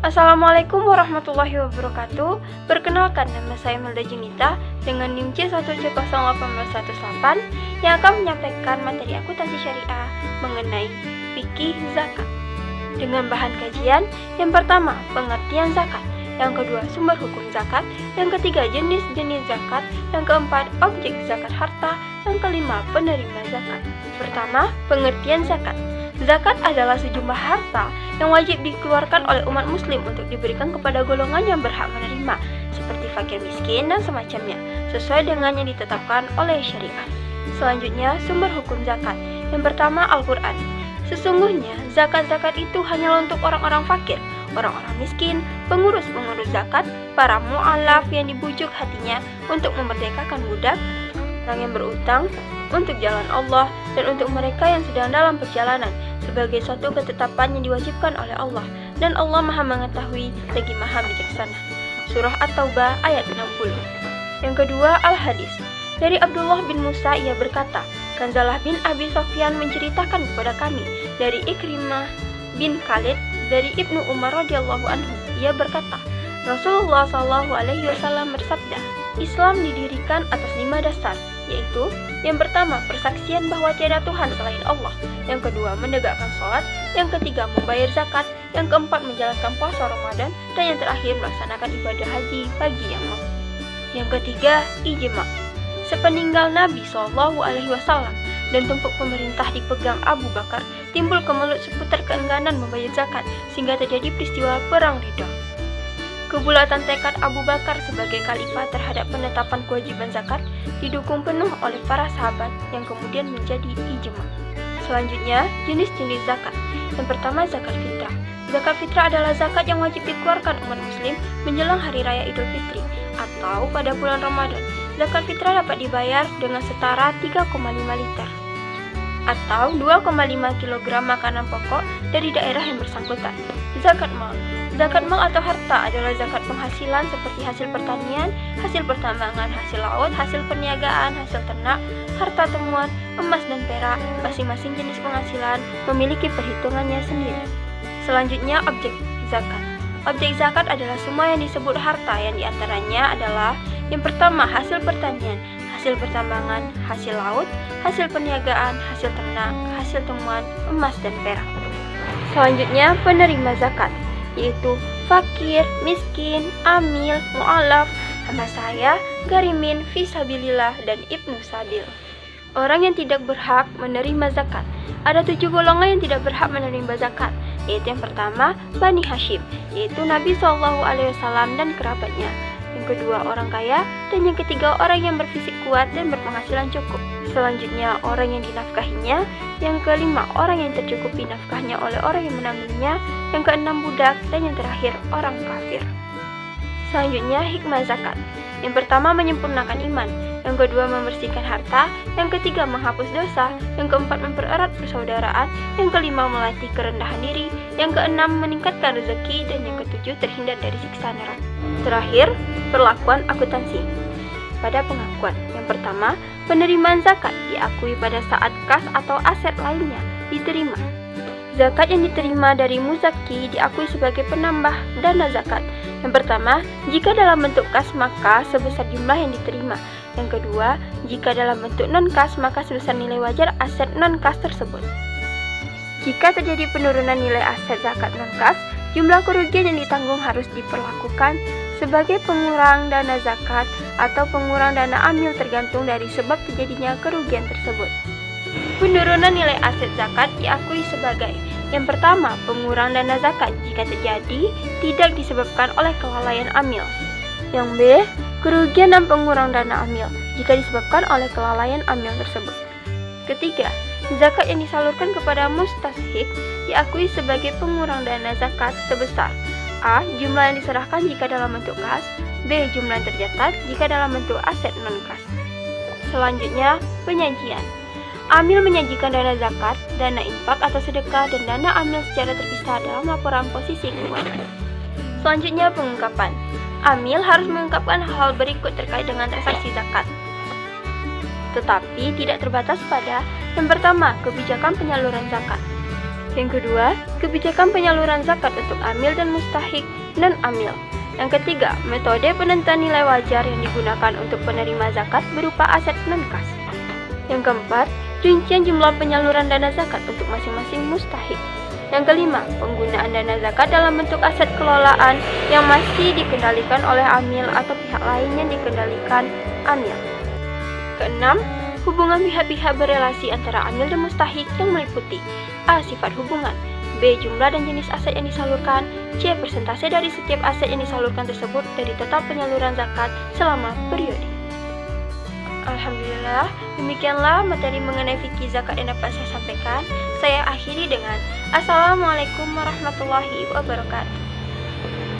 Assalamualaikum warahmatullahi wabarakatuh. Perkenalkan, nama saya Melda Junita dengan NIM C1C01818 yang akan menyampaikan materi akuntansi syariah mengenai fikih zakat. Dengan bahan kajian, yang pertama, pengertian zakat, yang kedua, sumber hukum zakat, yang ketiga, jenis-jenis zakat, yang keempat, objek zakat harta, yang kelima, penerima zakat. Pertama, pengertian zakat. Zakat adalah sejumlah harta yang wajib dikeluarkan oleh umat muslim untuk diberikan kepada golongan yang berhak menerima, seperti fakir miskin dan semacamnya, sesuai dengan yang ditetapkan oleh syariat. Selanjutnya, sumber hukum zakat. Yang pertama, Al-Quran. Sesungguhnya, zakat-zakat itu hanyalah untuk orang-orang fakir, orang-orang miskin, pengurus-pengurus zakat, para mu'alaf yang dibujuk hatinya untuk memerdekakan budak, orang yang berutang, untuk jalan Allah, dan untuk mereka yang sedang dalam perjalanan, sebagai suatu ketetapan yang diwajibkan oleh Allah, dan Allah Maha Mengetahui lagi Maha Bijaksana. Surah At-Taubah ayat 60. Yang kedua, Al-Hadis. Dari Abdullah bin Musa ia berkata, Kanzalah bin Abi Sofyan menceritakan kepada kami dari Ikrimah bin Khalid dari Ibnu Umar radhiyallahu anhu. Ia berkata, Rasulullah SAW bersabda, Islam didirikan atas 5 dasar, yaitu yang pertama, persaksian bahwa tiada Tuhan selain Allah, yang kedua, menegakkan sholat, yang ketiga, membayar zakat, yang keempat, menjalankan puasa Ramadan, dan yang terakhir, melaksanakan ibadah haji bagi yang mampu. Yang ketiga, ijma. Sepeninggal Nabi SAW dan tumpuk pemerintah dipegang Abu Bakar, timbul kemelut seputar keengganan membayar zakat, sehingga terjadi peristiwa Perang Ridha. Kebulatan tekad Abu Bakar sebagai khalifah terhadap penetapan kewajiban zakat didukung penuh oleh para sahabat yang kemudian menjadi ijma. Selanjutnya, jenis-jenis zakat. Yang pertama, zakat fitrah. Zakat fitrah adalah zakat yang wajib dikeluarkan umat muslim menjelang hari raya Idul Fitri atau pada bulan Ramadan. Zakat fitrah dapat dibayar dengan setara 3,5 liter atau 2,5 kg makanan pokok dari daerah yang bersangkutan. Zakat mal. Zakat mal atau harta adalah zakat penghasilan seperti hasil pertanian, hasil pertambangan, hasil laut, hasil perniagaan, hasil ternak, harta temuan, emas dan perak. Masing-masing jenis penghasilan memiliki perhitungannya sendiri. Selanjutnya, objek zakat. Objek zakat adalah semua yang disebut harta, yang diantaranya adalah yang pertama, hasil pertanian, hasil pertambangan, hasil laut, hasil perniagaan, hasil ternak, hasil temuan, emas dan perak. Selanjutnya, penerima zakat, yaitu fakir, miskin, amil, mu'alaf, hamba saya, garimin, fisabilillah, dan ibnu sabil. Orang yang tidak berhak menerima zakat. Ada 7 golongan yang tidak berhak menerima zakat, yaitu yang pertama, Bani Hashim, yaitu Nabi SAW dan kerabatnya. Yang kedua, orang kaya, dan yang ketiga, orang yang berfisik kuat dan berpenghasilan cukup. Selanjutnya, orang yang dinafkahinya. Yang kelima, orang yang tercukupi nafkahnya oleh orang yang menanggungnya. Yang keenam, budak, dan yang terakhir, orang kafir. Selanjutnya, hikmah zakat. Yang pertama, menyempurnakan iman. Yang kedua, membersihkan harta. Yang ketiga, menghapus dosa. Yang keempat, mempererat persaudaraan. Yang kelima, melatih kerendahan diri. Yang keenam, meningkatkan rezeki. Dan yang ketujuh, terhindar dari siksa neraka. Terakhir, perlakuan akuntansi. Pada pengakuan, yang pertama, penerimaan zakat diakui pada saat kas atau aset lainnya diterima. Zakat yang diterima dari muzaki diakui sebagai penambah dana zakat. Yang pertama, jika dalam bentuk kas maka sebesar jumlah yang diterima. Yang kedua, jika dalam bentuk non-kas maka sebesar nilai wajar aset non-kas tersebut. Jika terjadi penurunan nilai aset zakat non-kas, jumlah kerugian yang ditanggung harus diperlakukan sebagai pengurang dana zakat atau pengurang dana amil tergantung dari sebab terjadinya kerugian tersebut. Penurunan nilai aset zakat diakui sebagai yang pertama, pengurang dana zakat jika terjadi tidak disebabkan oleh kelalaian amil. Yang B, kerugian dan pengurang dana amil jika disebabkan oleh kelalaian amil tersebut. Ketiga, zakat yang disalurkan kepada mustashik diakui sebagai pengurang dana zakat sebesar A. Jumlah yang diserahkan jika dalam bentuk kas. B. Jumlah yang tercatat jika dalam bentuk aset non-kas. Selanjutnya, penyajian. Amil menyajikan dana zakat, dana infak atau sedekah, dan dana amil secara terpisah dalam laporan posisi keuangan. Selanjutnya, pengungkapan. Amil harus mengungkapkan hal berikut terkait dengan transaksi zakat, tetapi tidak terbatas pada yang pertama, kebijakan penyaluran zakat. Yang kedua, kebijakan penyaluran zakat untuk amil dan mustahik non-amil. Yang ketiga, metode penentuan nilai wajar yang digunakan untuk penerima zakat berupa aset non-kas. Yang keempat, rincian jumlah penyaluran dana zakat untuk masing-masing mustahik. Yang kelima, penggunaan dana zakat dalam bentuk aset kelolaan yang masih dikendalikan oleh amil atau pihak lain yang dikendalikan amil. Keenam, hubungan pihak-pihak berelasi antara amil dan mustahik yang meliputi A. Sifat hubungan, B. Jumlah dan jenis aset yang disalurkan, C. Persentase dari setiap aset yang disalurkan tersebut dari total penyaluran zakat selama periode. Alhamdulillah, demikianlah materi mengenai fikih zakat yang dapat saya sampaikan. Saya akhiri dengan Assalamualaikum warahmatullahi wabarakatuh.